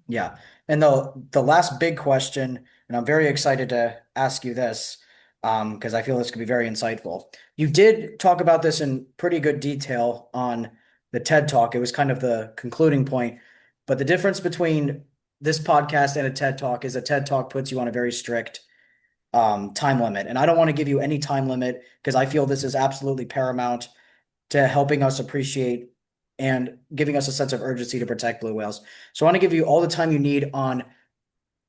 Yeah. And the last big question, and I'm very excited to ask you this, because I feel this could be very insightful. You did talk about this in pretty good detail on the TED Talk. It was kind of the concluding point. But the difference between this podcast and a TED Talk is a TED Talk puts you on a very strict time limit. And I don't want to give you any time limit because I feel this is absolutely paramount to helping us appreciate and giving us a sense of urgency to protect blue whales. So I want to give you all the time you need on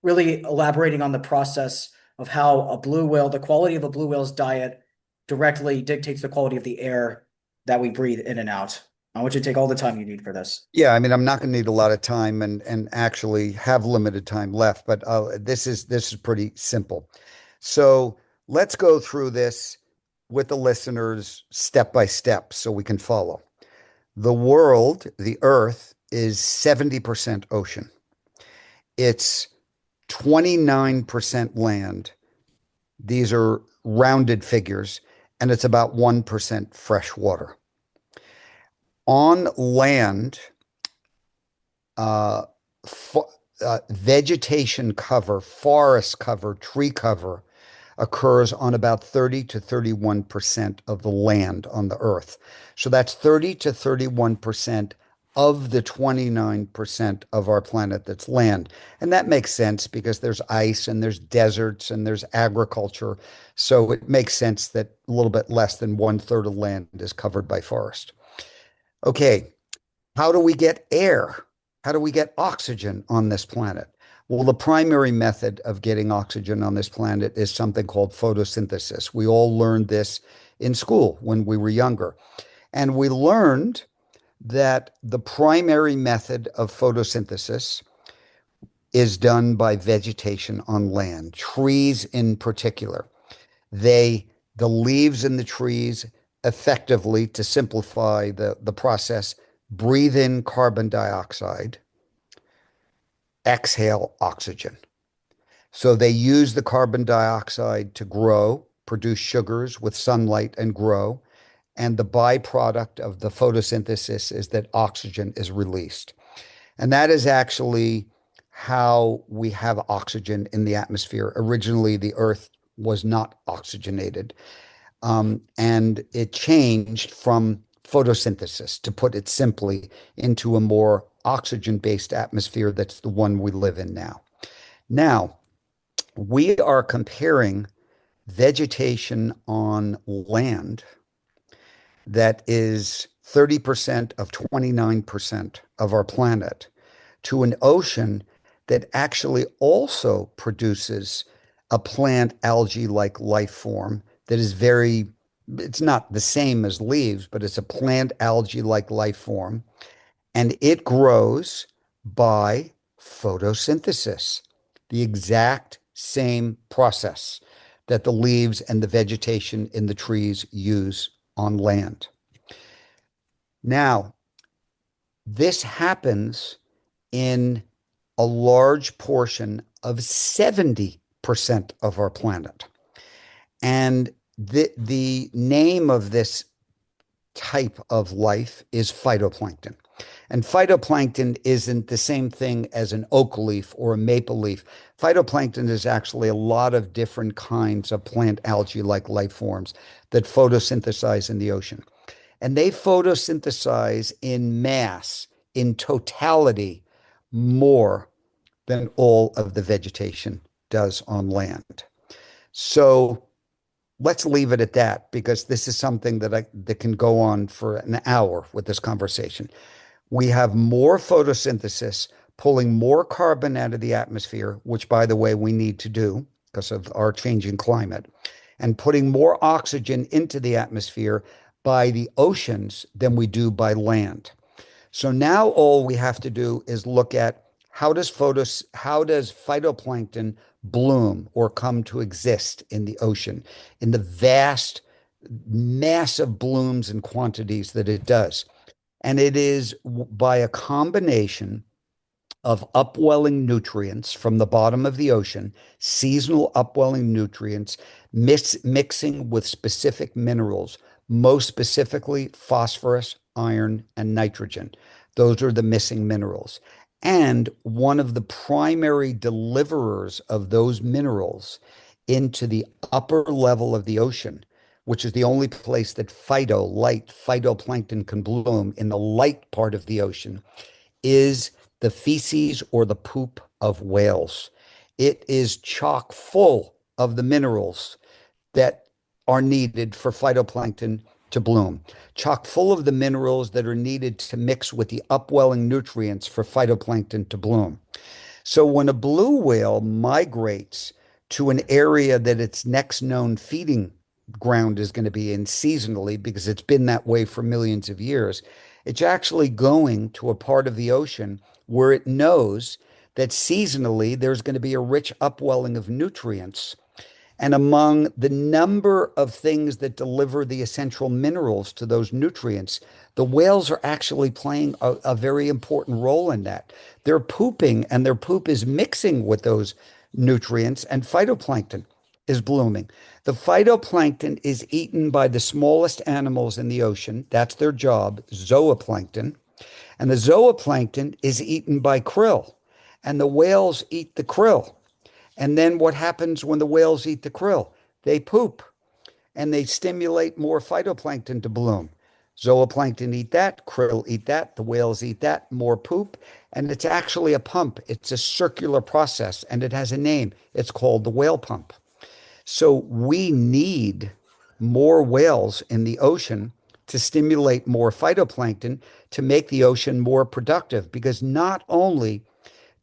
really elaborating on the process of how a blue whale, the quality of a blue whale's diet directly dictates the quality of the air that we breathe in and out. I want you to take all the time you need for this. Yeah, I mean, I'm not going to need a lot of time and actually have limited time left, but this is pretty simple. So let's go through this with the listeners step by step so we can follow. The world, the Earth, is 70% ocean. It's 29% land. These are rounded figures, and it's about 1% fresh water. On land, uh, vegetation cover, forest cover, tree cover occurs on about 30 to 31% of the land on the earth. So that's 30 to 31% of the 29% of our planet that's land. And that makes sense because there's ice and there's deserts and there's agriculture. So it makes sense that a little bit less than 1/3 of land is covered by forest. Okay, how do we get air? How do we get oxygen on this planet? Well, the primary method of getting oxygen on this planet is something called photosynthesis. We all learned this in school when we were younger. And we learned that the primary method of photosynthesis is done by vegetation on land, trees in particular. They, the leaves in the trees, effectively, to simplify the process, breathe in carbon dioxide, exhale oxygen. So they use the carbon dioxide to grow, produce sugars with sunlight and grow. And the byproduct of the photosynthesis is that oxygen is released. And that is actually how we have oxygen in the atmosphere. Originally, the Earth was not oxygenated. And it changed from photosynthesis, to put it simply, into a more oxygen-based atmosphere that's the one we live in now. Now, we are comparing vegetation on land that is 30% of 29% of our planet to an ocean that actually also produces a plant algae-like life form that is very, it's not the same as leaves, but it's a plant algae-like life form. And it grows by photosynthesis, the exact same process that the leaves and the vegetation in the trees use on land. Now, this happens in a large portion of 70% of our planet. And the name of this type of life is phytoplankton. And phytoplankton isn't the same thing as an oak leaf or a maple leaf. Phytoplankton is actually a lot of different kinds of plant algae-like life forms that photosynthesize in the ocean. And they photosynthesize in mass, in totality, more than all of the vegetation does on land. So let's leave it at that because this is something that can go on for an hour with this conversation. We have more photosynthesis pulling more carbon out of the atmosphere, which, by the way, we need to do because of our changing climate, and putting more oxygen into the atmosphere by the oceans than we do by land. So now all we have to do is look at how does phytoplankton bloom or come to exist in the ocean in the vast, massive blooms and quantities that it does. And it is by a combination of upwelling nutrients from the bottom of the ocean, seasonal upwelling nutrients, mixing with specific minerals, most specifically phosphorus, iron, and nitrogen. Those are the missing minerals. And one of the primary deliverers of those minerals into the upper level of the ocean, which is the only place that light phytoplankton can bloom in the light part of the ocean, is the feces or the poop of whales. It is chock full of the minerals that are needed for phytoplankton to bloom, chock full of the minerals that are needed to mix with the upwelling nutrients for phytoplankton to bloom. So when a blue whale migrates to an area that its next known feeding ground is going to be in seasonally, because it's been that way for millions of years, it's actually going to a part of the ocean where it knows that seasonally there's going to be a rich upwelling of nutrients. And among the number of things that deliver the essential minerals to those nutrients, the whales are actually playing a very important role in that. They're pooping, and their poop is mixing with those nutrients, and phytoplankton is blooming. The phytoplankton is eaten by the smallest animals in the ocean. That's their job, zooplankton. And the zooplankton is eaten by krill, and the whales eat the krill. And then what happens when the whales eat the krill? They poop and they stimulate more phytoplankton to bloom. Zooplankton eat that, krill eat that, the whales eat that, more poop. And it's actually a pump. It's a circular process and it has a name. It's called the whale pump. So we need more whales in the ocean to stimulate more phytoplankton to make the ocean more productive, because not only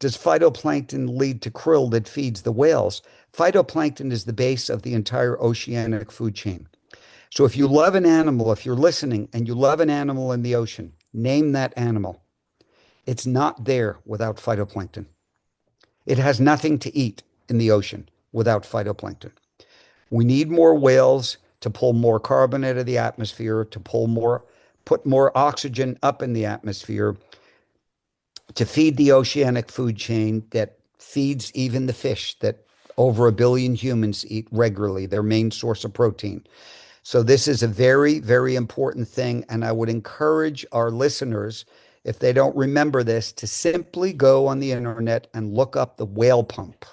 does phytoplankton lead to krill that feeds the whales, phytoplankton is the base of the entire oceanic food chain. So if you love an animal, if you're listening and you love an animal in the ocean, name that animal. It's not there without phytoplankton. It has nothing to eat in the ocean without phytoplankton. We need more whales to pull more carbon out of the atmosphere, to put more oxygen up in the atmosphere, to feed the oceanic food chain that feeds even the fish that over 1 billion humans eat regularly, their main source of protein. So this is a very, very important thing. And I would encourage our listeners, if they don't remember this, to simply go on the internet and look up the whale pump.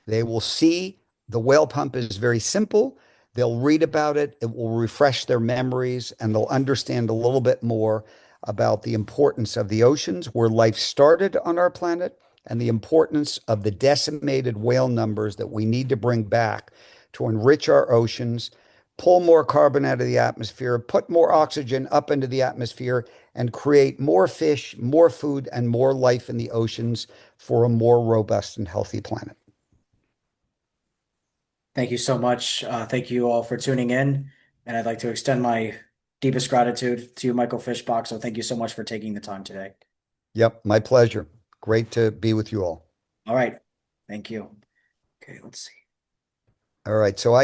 They will see the whale pump is very simple. They'll read about it. It will refresh their memories and they'll understand a little bit more about the importance of the oceans, where life started on our planet, and the importance of the decimated whale numbers that we need to bring back to enrich our oceans, pull more carbon out of the atmosphere, put more oxygen up into the atmosphere, and create more fish, more food, and more life in the oceans for a more robust and healthy planet. Thank you so much. Thank you all for tuning in. And I'd like to extend my deepest gratitude to you, Michael Fischbach. So thank you so much for taking the time today. Yep, my pleasure. Great to be with you all. All right. Thank you. Okay, let's see. All right, so I